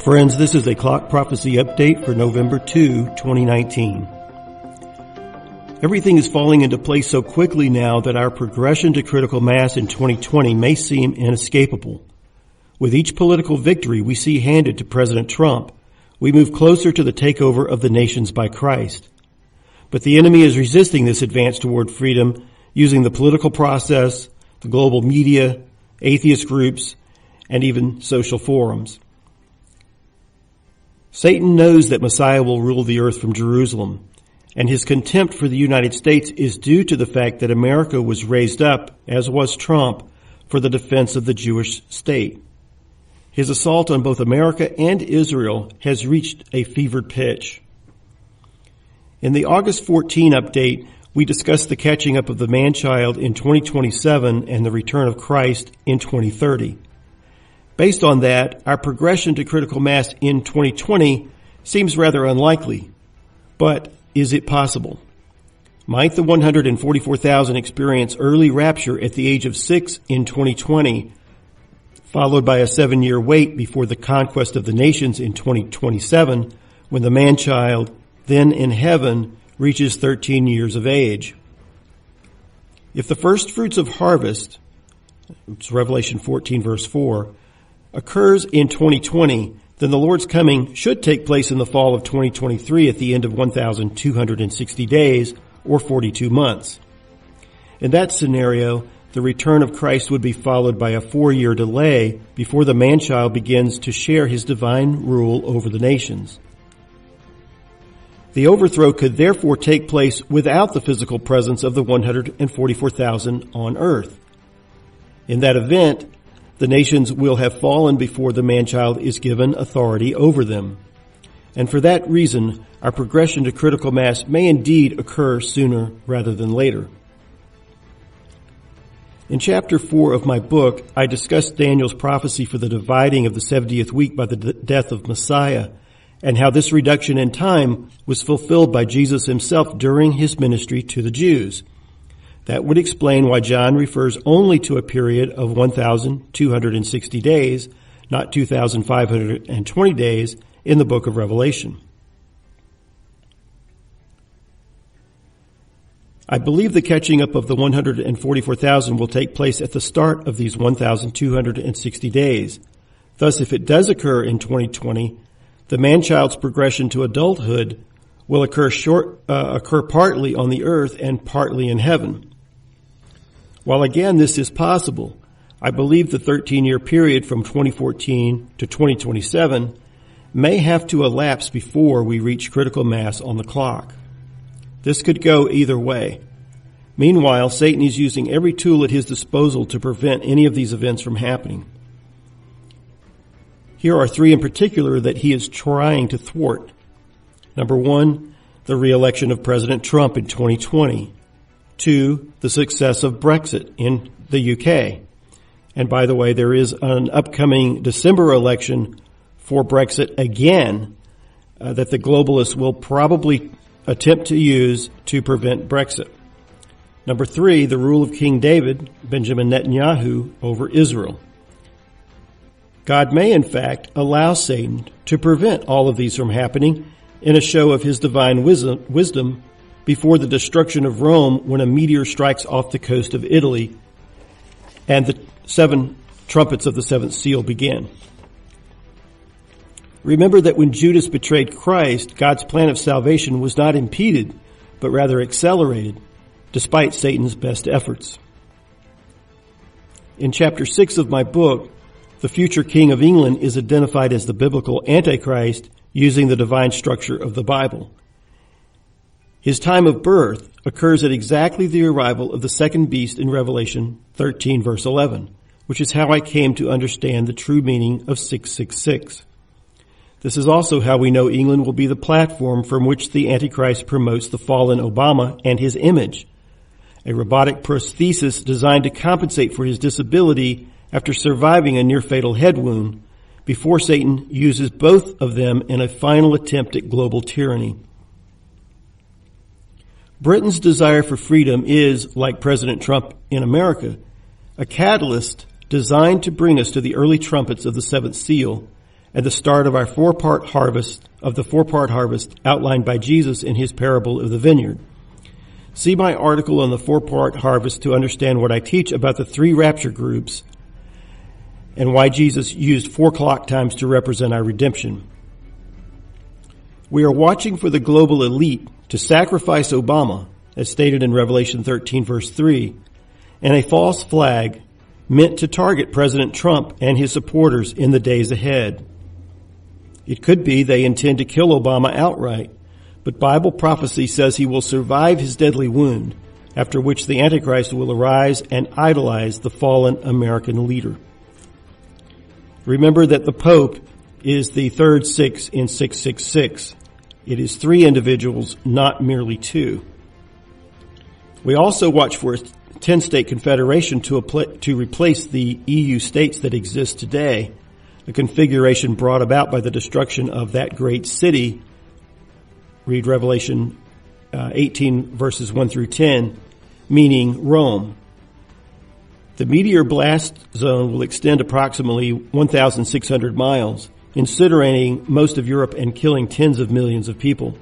Friends, this is a clock prophecy update for November 2, 2019. Everything is falling into place so quickly now that our progression to critical mass in 2020 may seem inescapable. With each political victory we see handed to President Trump, we move closer to the takeover of the nations by Christ. But the enemy is resisting this advance toward freedom using the political process, the global media, atheist groups, and even social forums. Satan knows that Messiah will rule the earth from Jerusalem, and his contempt for the United States is due to the fact that America was raised up, as was Trump, for the defense of the Jewish state. His assault on both America and Israel has reached a fevered pitch. In the August 14 update, we discussed the catching up of the man-child in 2027 and the return of Christ in 2030. Based on that, our progression to critical mass in 2020 seems rather unlikely. But is it possible? Might the 144,000 experience early rapture at the age of 6 in 2020, followed by a 7-year wait before the conquest of the nations in 2027, when the man-child, then in heaven, reaches 13 years of age? If the first fruits of harvest, it's Revelation 14 verse 4, occurs in 2020, then the Lord's coming should take place in the fall of 2023 at the end of 1,260 days or 42 months. In that scenario, the return of Christ would be followed by a 4-year delay before the man-child begins to share his divine rule over the nations. The overthrow could therefore take place without the physical presence of the 144,000 on earth. In that event, the nations will have fallen before the man-child is given authority over them. And for that reason, our progression to critical mass may indeed occur sooner rather than later. In chapter 4 of my book, I discussed Daniel's prophecy for the dividing of the 70th week by the death of Messiah, and how this reduction in time was fulfilled by Jesus himself during his ministry to the Jews. That would explain why John refers only to a period of 1,260 days, not 2,520 days, in the book of Revelation. I believe the catching up of the 144,000 will take place at the start of these 1,260 days. Thus, if it does occur in 2020, the man-child's progression to adulthood will occur partly on the earth and partly in heaven. While again this is possible, I believe the 13-year period from 2014 to 2027 may have to elapse before we reach critical mass on the clock. This could go either way. Meanwhile, Satan is using every tool at his disposal to prevent any of these events from happening. Here are 3 in particular that he is trying to thwart. Number 1, the re-election of President Trump in 2020. 2, the success of Brexit in the UK. And by the way, there is an upcoming December election for Brexit again that the globalists will probably attempt to use to prevent Brexit. Number 3, the rule of King David, Benjamin Netanyahu, over Israel. God may, in fact, allow Satan to prevent all of these from happening in a show of his divine wisdom before the destruction of Rome, when a meteor strikes off the coast of Italy and the 7 trumpets of the 7th seal begin. Remember that when Judas betrayed Christ, God's plan of salvation was not impeded, but rather accelerated, despite Satan's best efforts. In chapter 6 of my book, the future king of England is identified as the biblical Antichrist using the divine structure of the Bible. His time of birth occurs at exactly the arrival of the second beast in Revelation 13 verse 11, which is how I came to understand the true meaning of 666. This is also how we know England will be the platform from which the Antichrist promotes the fallen Obama and his image, a robotic prosthesis designed to compensate for his disability after surviving a near-fatal head wound, before Satan uses both of them in a final attempt at global tyranny. Britain's desire for freedom is, like President Trump in America, a catalyst designed to bring us to the early trumpets of the 7th seal at the start of our four-part harvest, outlined by Jesus in his parable of the vineyard. See my article on the four-part harvest to understand what I teach about the three rapture groups and why Jesus used 4 clock times to represent our redemption. We are watching for the global elite to sacrifice Obama, as stated in Revelation 13, verse 3, and a false flag meant to target President Trump and his supporters in the days ahead. It could be they intend to kill Obama outright, but Bible prophecy says he will survive his deadly wound, after which the Antichrist will arise and idolize the fallen American leader. Remember that the Pope is the third 6 in 666. It is 3 individuals, not merely 2. We also watch for a 10-state confederation to replace the EU states that exist today, a configuration brought about by the destruction of that great city. Read Revelation 18, verses 1 through 10, meaning Rome. The meteor blast zone will extend approximately 1,600 miles, incinerating most of Europe and killing tens of millions of people.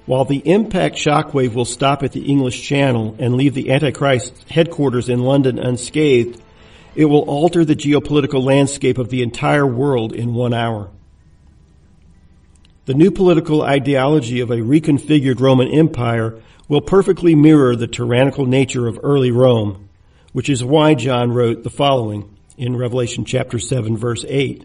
While the impact shockwave will stop at the English Channel and leave the Antichrist's headquarters in London unscathed, it will alter the geopolitical landscape of the entire world in 1 hour. The new political ideology of a reconfigured Roman Empire will perfectly mirror the tyrannical nature of early Rome, which is why John wrote the following in Revelation chapter 7, verse 8.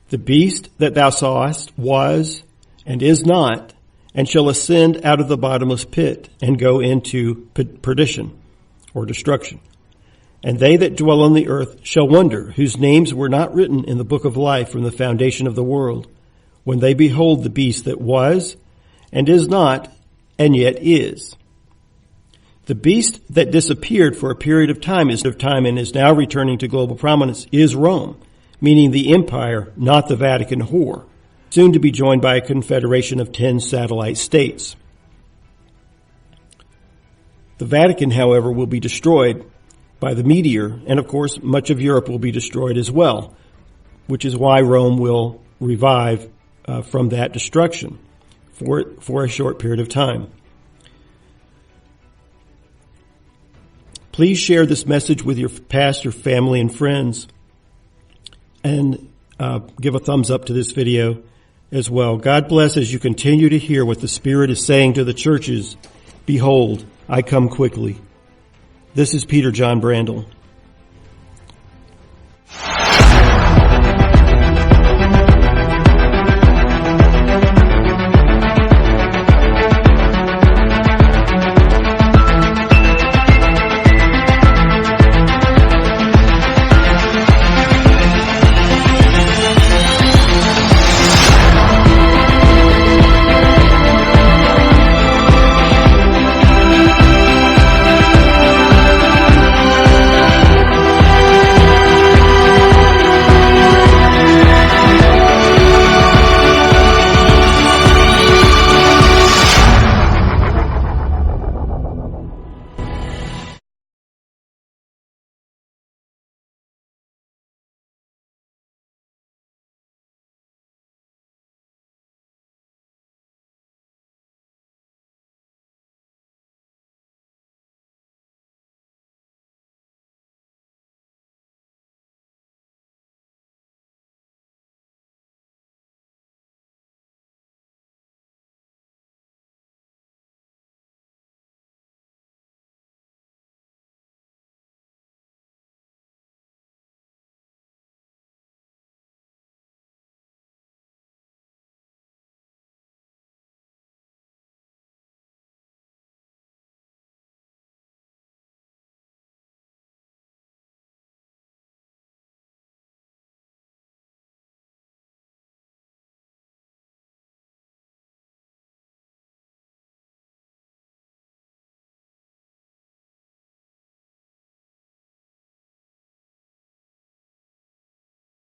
The beast that thou sawest was and is not, and shall ascend out of the bottomless pit and go into perdition or destruction. And they that dwell on the earth shall wonder, whose names were not written in the book of life from the foundation of the world, when they behold the beast that was and is not and yet is. The beast that disappeared for a period of time and is now returning to global prominence is Rome, meaning the empire, not the Vatican whore, soon to be joined by a confederation of 10 satellite states. The Vatican, however, will be destroyed by the meteor, and of course much of Europe will be destroyed as well, which is why Rome will revive from that destruction for a short period of time. Please share this message with your pastor, family, and friends, and give a thumbs up to this video as well. God bless as you continue to hear what the Spirit is saying to the churches. Behold, I come quickly. This is Peter John Brandel.